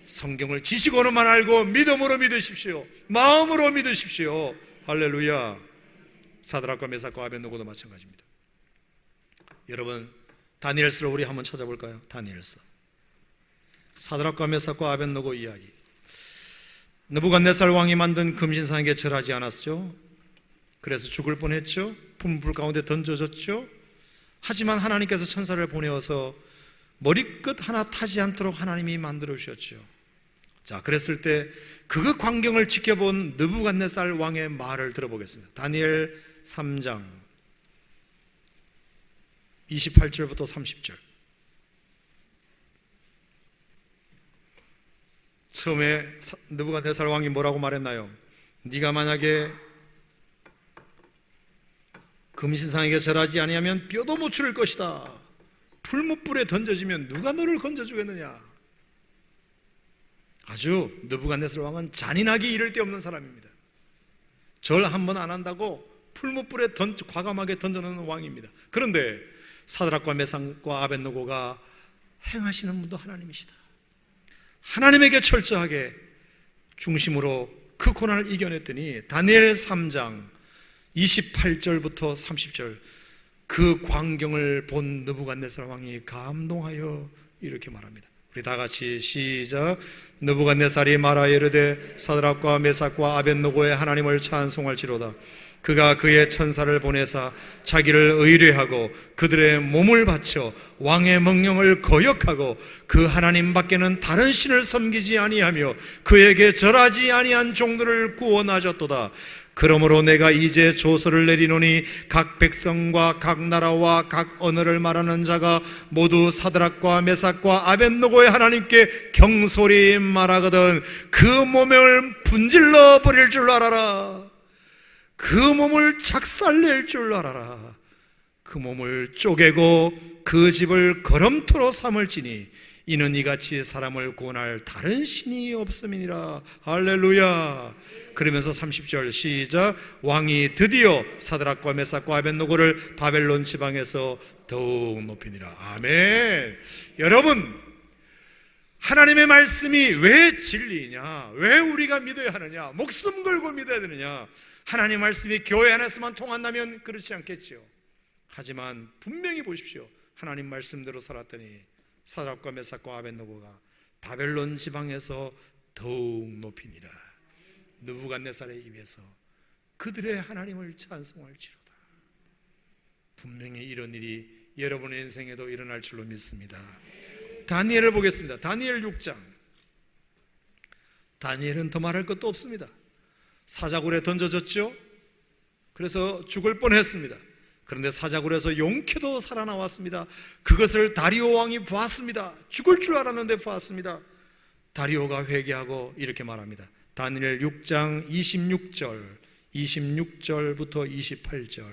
성경을 지식으로만 알고 믿음으로 믿으십시오. 마음으로 믿으십시오. 할렐루야. 사드락과 메삭과 아벳느고도 마찬가지입니다. 여러분, 다니엘서를 우리 한번 찾아볼까요? 다니엘서. 사드락과 메삭과 아벳느고 이야기. 느부갓네살 왕이 만든 금신상에게 절하지 않았죠? 그래서 죽을 뻔했죠? 풀무불 가운데 던져졌죠? 하지만 하나님께서 천사를 보내어서 머리끝 하나 타지 않도록 하나님이 만들어 주셨죠. 자, 그랬을 때 그 광경을 지켜본 느부갓네살 왕의 말을 들어보겠습니다. 다니엘 3장 28절부터 30절. 처음에 느부갓네살 왕이 뭐라고 말했나요? 네가 만약에 금신상에게 절하지 아니하면 뼈도 못 추릴 것이다. 풀무불에 던져지면 누가 너를 건져주겠느냐. 아주 느부갓네살 왕은 잔인하기 이를 데 없는 사람입니다. 절 한 번 안 한다고 풀무불에 과감하게 던져놓는 왕입니다. 그런데 사드락과 메삭과 아벳느고가 행하시는 분도 하나님이시다. 하나님에게 철저하게 중심으로 그 고난을 이겨냈더니 다니엘 3장 28절부터 30절 그 광경을 본 느부갓네살 왕이 감동하여 이렇게 말합니다. 우리 다 같이 시작. 느부갓네살이 말하여 이르되 사드락과 메삭과 아벳느고의 하나님을 찬송할지로다. 그가 그의 천사를 보내사 자기를 의뢰하고 그들의 몸을 바쳐 왕의 명령을 거역하고 그 하나님 밖에는 다른 신을 섬기지 아니하며 그에게 절하지 아니한 종들을 구원하셨도다. 그러므로 내가 이제 조서를 내리노니 각 백성과 각 나라와 각 언어를 말하는 자가 모두 사드락과 메삭과 아벳느고의 하나님께 경솔히 말하거든 그 몸을 분질러 버릴 줄 알아라. 그 몸을 작살낼 줄 알아라. 그 몸을 쪼개고 그 집을 거름토로 삼을지니 이는 이같이 사람을 구원할 다른 신이 없음이니라. 할렐루야. 그러면서 30절 시작. 왕이 드디어 사드락과 메삭과 아벳느고를 바벨론 지방에서 더욱 높이니라. 아멘. 여러분, 하나님의 말씀이 왜 진리냐, 왜 우리가 믿어야 하느냐, 목숨 걸고 믿어야 되느냐. 하나님의 말씀이 교회 안에서만 통한다면 그렇지 않겠지요. 하지만 분명히 보십시오. 하나님 말씀대로 살았더니 사드락과 메삭과 아벳느고가 바벨론 지방에서 더욱 높이니라. 느부갓네살의 입에서 그들의 하나님을 찬송할지로다. 분명히 이런 일이 여러분의 인생에도 일어날 줄로 믿습니다. 다니엘을 보겠습니다. 다니엘 6장. 다니엘은 더 말할 것도 없습니다. 사자굴에 던져졌죠. 그래서 죽을 뻔했습니다. 그런데 사자굴에서 용케도 살아나왔습니다. 그것을 다리오 왕이 보았습니다. 죽을 줄 알았는데 보았습니다. 다리오가 회개하고 이렇게 말합니다. 다니엘 6장 26절부터 28절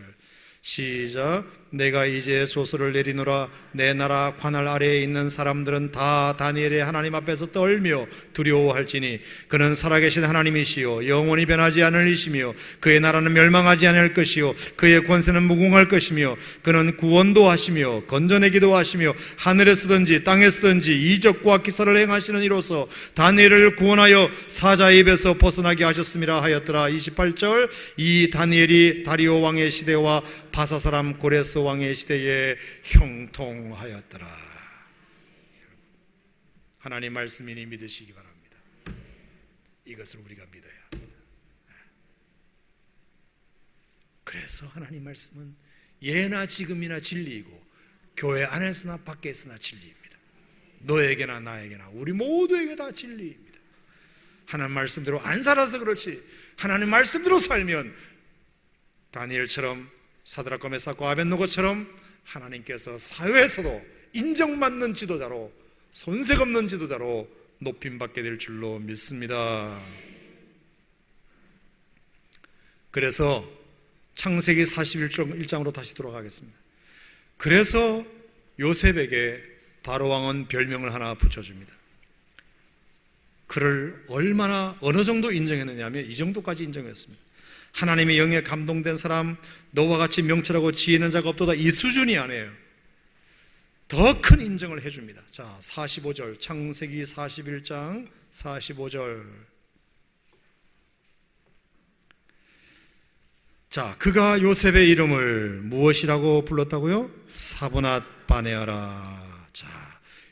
시작. 내가 이제 소설을 내리노라. 내 나라 관할 아래에 있는 사람들은 다 다니엘의 하나님 앞에서 떨며 두려워할지니 그는 살아계신 하나님이시요 영원히 변하지 않을 이시며 그의 나라는 멸망하지 않을 것이요 그의 권세는 무궁할 것이며 그는 구원도 하시며 건져내기도 하시며 하늘에 쓰든지 땅에 쓰든지 이적과 기사를 행하시는 이로써 다니엘을 구원하여 사자의 입에서 벗어나게 하셨음이라 하였더라. 28절. 이 다니엘이 다리오 왕의 시대와 바사 사람 고레스 왕의 시대에 형통하였더라. 하나님 말씀이니 믿으시기 바랍니다. 이것을 우리가 믿어야 합니다. 그래서 하나님 말씀은 예나 지금이나 진리이고 교회 안에서나 밖에서나 진리입니다. 너에게나 나에게나 우리 모두에게 다 진리입니다. 하나님 말씀대로 안 살아서 그렇지, 하나님 말씀대로 살면 다니엘처럼 사드락과 메삭과 아벳느고처럼 하나님께서 사회에서도 인정받는 지도자로, 손색 없는 지도자로 높임받게 될 줄로 믿습니다. 그래서 창세기 41장으로 다시 돌아가겠습니다. 그래서 요셉에게 바로왕은 별명을 하나 붙여줍니다. 그를 얼마나 어느 정도 인정했느냐 하면 이 정도까지 인정했습니다. 하나님의 영에 감동된 사람, 너와 같이 명철하고 지혜 있는 자가 없도다, 이 수준이 아니에요. 더 큰 인정을 해줍니다. 자, 45절, 창세기 41장 45절. 자, 그가 요셉의 이름을 무엇이라고 불렀다고요? 사브낫 바네아라. 자,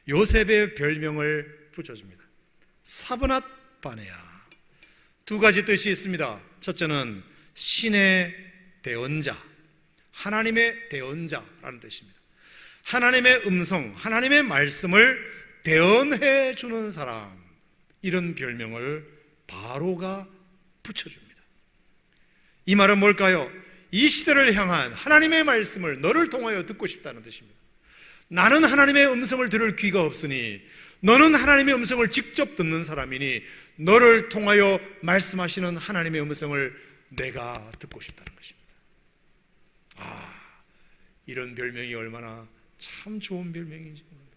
요셉의 별명을 붙여줍니다. 사브낫 바네아. 두 가지 뜻이 있습니다. 첫째는 신의 대언자, 하나님의 대언자라는 뜻입니다. 하나님의 음성, 하나님의 말씀을 대언해 주는 사람, 이런 별명을 바로가 붙여줍니다. 이 말은 뭘까요? 이 시대를 향한 하나님의 말씀을 너를 통하여 듣고 싶다는 뜻입니다. 나는 하나님의 음성을 들을 귀가 없으니 너는 하나님의 음성을 직접 듣는 사람이니 너를 통하여 말씀하시는 하나님의 음성을 내가 듣고 싶다는 것입니다. 이런 별명이 얼마나 참 좋은 별명인지 모릅니다.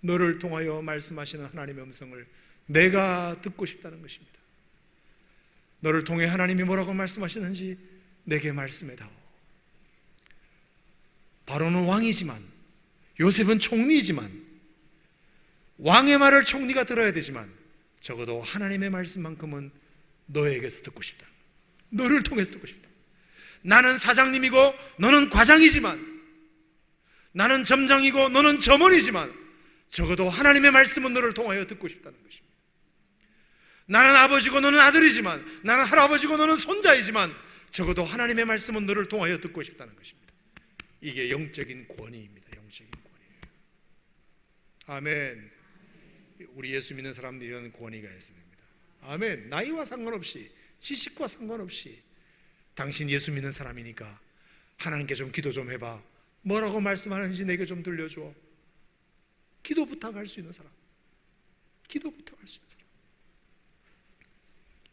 너를 통하여 말씀하시는 하나님의 음성을 내가 듣고 싶다는 것입니다. 너를 통해 하나님이 뭐라고 말씀하시는지 내게 말씀해다오. 바로는 왕이지만, 요셉은 총리이지만, 왕의 말을 총리가 들어야 되지만 적어도 하나님의 말씀만큼은 너에게서 듣고 싶다. 너를 통해서 듣고 싶다. 나는 사장님이고 너는 과장이지만, 나는 점장이고 너는 점원이지만 적어도 하나님의 말씀은 너를 통하여 듣고 싶다는 것입니다. 나는 아버지고 너는 아들이지만, 나는 할아버지고 너는 손자이지만 적어도 하나님의 말씀은 너를 통하여 듣고 싶다는 것입니다. 이게 영적인 권위입니다. 영적인 권위예요. 아멘. 우리 예수 믿는 사람들이 이런 권위가 있어야 됩니다. 아멘. 나이와 상관없이, 지식과 상관없이 당신 예수 믿는 사람이니까 하나님께 좀 기도 좀 해봐. 뭐라고 말씀하는지 내게 좀 들려줘. 기도 부탁할 수 있는 사람, 기도 부탁할 수 있는 사람.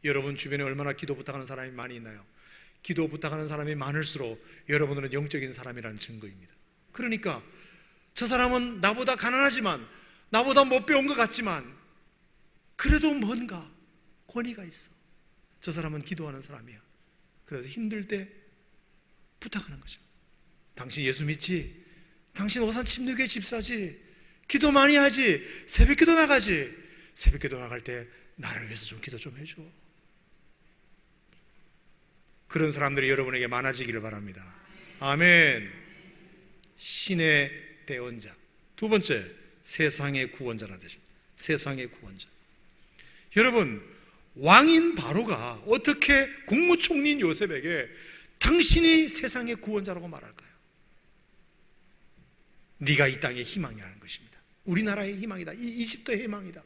여러분 주변에 얼마나 기도 부탁하는 사람이 많이 있나요? 기도 부탁하는 사람이 많을수록 여러분들은 영적인 사람이라는 증거입니다. 그러니까 저 사람은 나보다 가난하지만, 나보다 못 배운 것 같지만 그래도 뭔가 권위가 있어. 저 사람은 기도하는 사람이야. 그래서 힘들 때 부탁하는 거죠. 당신 예수 믿지? 당신 오산 침례교회 집사지? 기도 많이 하지? 새벽 기도 나가지? 새벽 기도 나갈 때 나를 위해서 좀 기도 좀 해줘. 그런 사람들이 여러분에게 많아지기를 바랍니다. 아멘. 신의 대언자. 두 번째, 세상의 구원자라 되십니다. 세상의 구원자. 여러분, 왕인 바로가 어떻게 국무총리인 요셉에게 당신이 세상의 구원자라고 말할까요? 네가 이 땅의 희망이라는 것입니다. 우리나라의 희망이다. 이 이집트의 희망이다.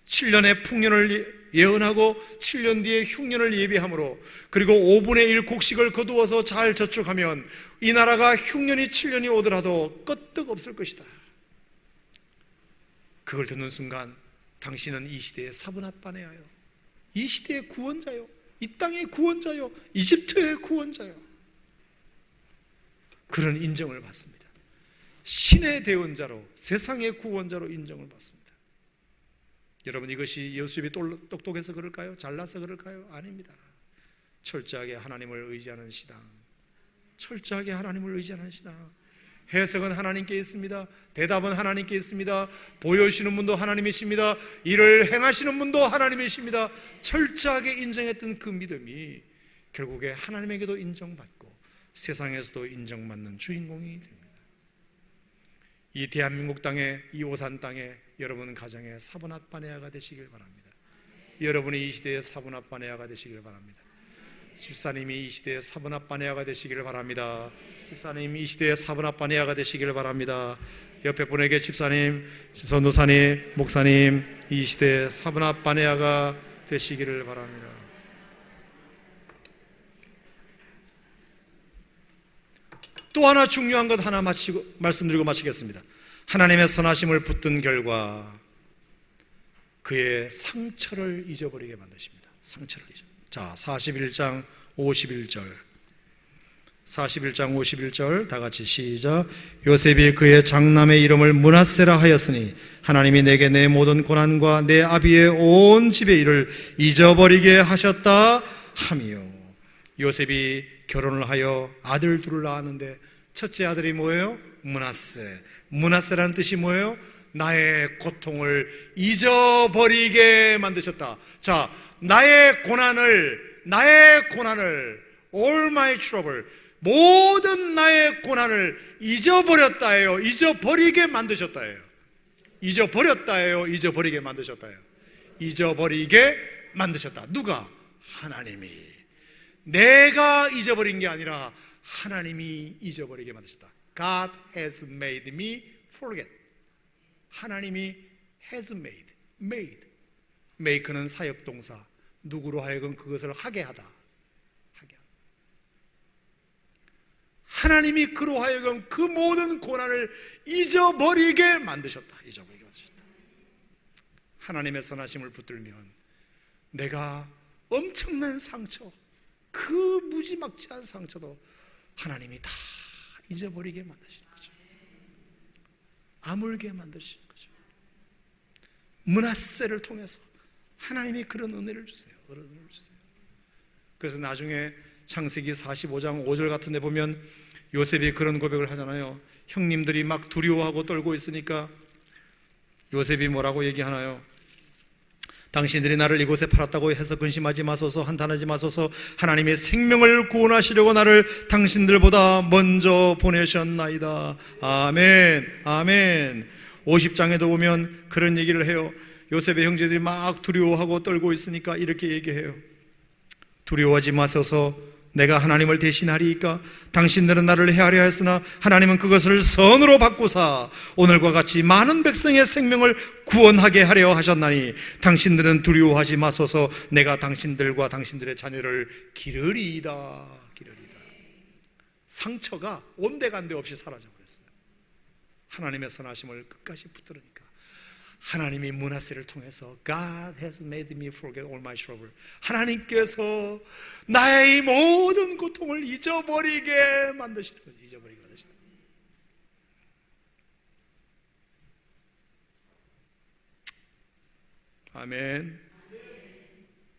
7년의 풍년을 예언하고 7년 뒤에 흉년을 예비함으로, 그리고 5분의 1 곡식을 거두어서 잘 저축하면 이 나라가 흉년이 7년이 오더라도 끄떡 없을 것이다. 그걸 듣는 순간 당신은 이 시대의 사브낫바네아요, 이 시대의 구원자요, 이 땅의 구원자요, 이집트의 구원자요. 그런 인정을 받습니다. 신의 대언자로, 세상의 구원자로 인정을 받습니다. 여러분, 이것이 요셉이 똑똑해서 그럴까요? 잘나서 그럴까요? 아닙니다. 철저하게 하나님을 의지하는 신앙, 철저하게 하나님을 의지하는 신앙. 해석은 하나님께 있습니다. 대답은 하나님께 있습니다. 보여주시는 분도 하나님이십니다. 일을 행하시는 분도 하나님이십니다. 철저하게 인정했던 그 믿음이 결국에 하나님에게도 인정받고 세상에서도 인정받는 주인공이 됩니다. 이 대한민국 땅에, 이 오산 땅에 여러분 가정의 사브낫바네아가 되시길 바랍니다. 여러분이 이 시대의 사브낫바네아가 되시길 바랍니다. 집사님이 이 시대의 사브낫바네아가 되시길 바랍니다. 집사님, 이 시대의 사브낫바네아가 되시길 바랍니다. 옆에 분에게 집사님, 전도사님, 목사님, 이 시대의 사브낫바네아가 되시기를 바랍니다. 또 하나 중요한 것 하나 말씀드리고 마치겠습니다. 하나님의 선하심을 붙든 결과 그의 상처를 잊어버리게 만드십니다. 상처를 잊어. 자, 41장 51절. 41장 51절 다 같이 시작. 요셉이 그의 장남의 이름을 므낫세라 하였으니 하나님이 내게 내 모든 고난과 내 아비의 온 집의 일을 잊어버리게 하셨다 하며. 요셉이 결혼을 하여 아들 둘을 낳았는데 첫째 아들이 뭐예요? 므낫세. 므낫세라는 뜻이 뭐예요? 나의 고통을 잊어버리게 만드셨다. 자, 나의 고난을 all my trouble, 모든 나의 고난을 잊어버렸다예요. 잊어버리게 만드셨다예요. 잊어버렸다예요. 잊어버리게 만드셨다예요. 잊어버리게 만드셨다. 누가? 하나님이. 내가 잊어버린 게 아니라 하나님이 잊어버리게 만드셨다. God has made me forget. 하나님이 has made. make는 사역동사, 누구로 하여금 그것을 하게 하다. 하나님이 그로 하여금 그 모든 고난을 잊어버리게 만드셨다. 하나님의 선하심을 붙들면 내가 엄청난 상처, 그 무지막지한 상처도 하나님이 다 잊어버리게 만드시는 거죠. 아물게 만드시는 거죠. 므낫세를 통해서 하나님이 그런 은혜를 주세요. 그래서 나중에 창세기 45장 5절 같은 데 보면 요셉이 그런 고백을 하잖아요. 형님들이 막 두려워하고 떨고 있으니까 요셉이 뭐라고 얘기하나요? 당신들이 나를 이곳에 팔았다고 해서 근심하지 마소서, 한탄하지 마소서. 하나님의 생명을 구원하시려고 나를 당신들보다 먼저 보내셨나이다. 아멘, 아멘. 50장에도 보면 그런 얘기를 해요. 요셉의 형제들이 막 두려워하고 떨고 있으니까 이렇게 얘기해요. 두려워하지 마소서. 내가 하나님을 대신하리이까. 당신들은 나를 해하려 했으나 하나님은 그것을 선으로 바꾸사 오늘과 같이 많은 백성의 생명을 구원하게 하려 하셨나니 당신들은 두려워하지 마소서. 내가 당신들과 당신들의 자녀를 기르리이다. 상처가 온데간데 없이 사라져버렸어요. 하나님의 선하심을 끝까지 붙들으니까. 하나님이 므낫세를 통해서 God has made me forget all my trouble. 하나님께서 나의 이 모든 고통을 잊어버리게 만드시는 거죠. 잊어버리게 만드시는 거죠. 아멘.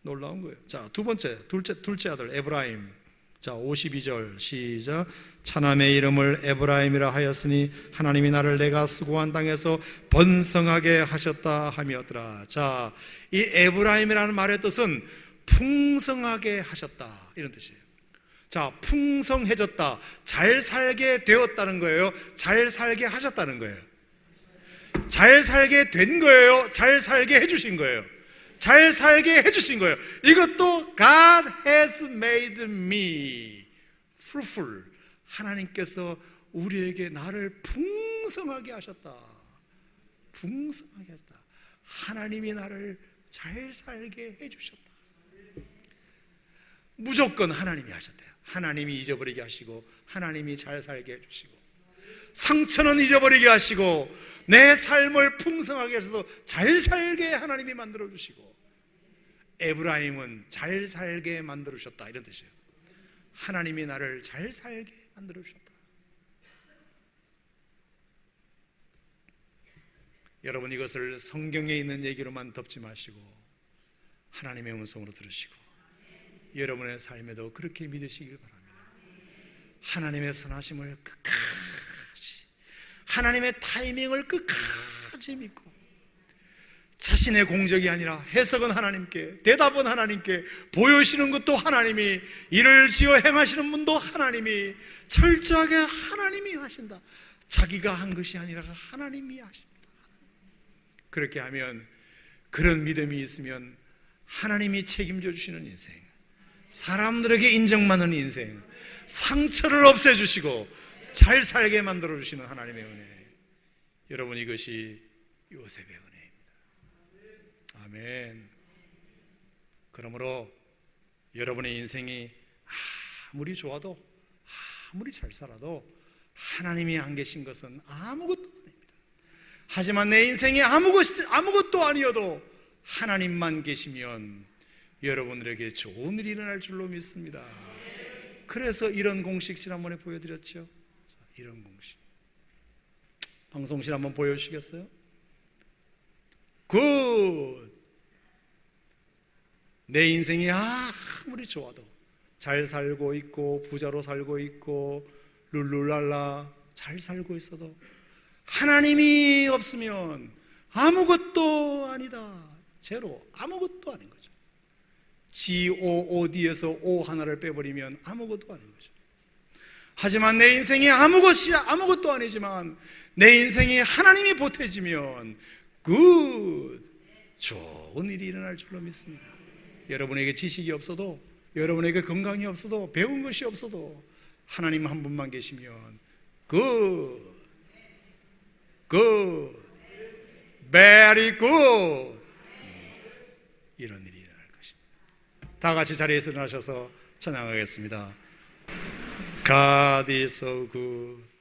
놀라운 거예요. 자, 두 번째, 둘째 아들 에브라임. 자, 52절 시작. 차남의 이름을 에브라임이라 하였으니 하나님이 나를 내가 수고한 땅에서 번성하게 하셨다 하며더라. 자, 이 에브라임이라는 말의 뜻은 풍성하게 하셨다, 이런 뜻이에요. 자, 풍성해졌다, 잘 살게 되었다는 거예요? 잘 살게 하셨다는 거예요? 잘 살게 된 거예요? 잘 살게 해주신 거예요? 잘 살게 해주신 거예요. 이것도 God has made me fruitful. 하나님께서 우리에게 나를 풍성하게 하셨다. 풍성하게 하셨다. 하나님이 나를 잘 살게 해주셨다. 무조건 하나님이 하셨대요. 하나님이 잊어버리게 하시고 하나님이 잘 살게 해주시고 상처는 잊어버리게 하시고 내 삶을 풍성하게 하셔서 잘 살게 하나님이 만들어주시고 에브라임은 잘 살게 만들어주셨다, 이런 뜻이에요. 하나님이 나를 잘 살게 만들어주셨다. 여러분, 이것을 성경에 있는 얘기로만 덮지 마시고 하나님의 음성으로 들으시고 여러분의 삶에도 그렇게 믿으시길 바랍니다. 하나님의 선하심을 끝까지, 하나님의 타이밍을 끝까지 믿고 자신의 공적이 아니라 해석은 하나님께, 대답은 하나님께, 보여주시는 것도 하나님이, 일을 지어 행하시는 분도 하나님이, 철저하게 하나님이 하신다. 자기가 한 것이 아니라 하나님이 하십니다. 그렇게 하면, 그런 믿음이 있으면 하나님이 책임져 주시는 인생, 사람들에게 인정받는 인생, 상처를 없애주시고 잘 살게 만들어 주시는 하나님의 은혜. 여러분, 이것이 요셉의 은혜입니다. 아멘. 그러므로 여러분의 인생이 아무리 좋아도, 아무리 잘 살아도 하나님이 안 계신 것은 아무것도 아닙니다. 하지만 내 인생이 아무것도 아니어도 하나님만 계시면 여러분들에게 좋은 일이 일어날 줄로 믿습니다. 그래서 이런 공식 지난번에 보여드렸죠. 이런 공식, 방송실 한번 보여주시겠어요? 굿. 내 인생이 아무리 좋아도, 잘 살고 있고 부자로 살고 있고 룰루랄라 잘 살고 있어도 하나님이 없으면 아무것도 아니다. 제로, 아무것도 아닌 거죠. GOOD에서 O 하나를 빼버리면 아무것도 아닌 거죠. 하지만 내 인생이 아무것도 아니지만 내 인생이 하나님이 보태지면 굿, 좋은 일이 일어날 줄로 믿습니다. 여러분에게 지식이 없어도, 여러분에게 건강이 없어도, 배운 것이 없어도 하나님 한 분만 계시면 굿, very good, 이런 일이 일어날 것입니다. 다 같이 자리에서 일어나셔서 찬양하겠습니다. God is so good.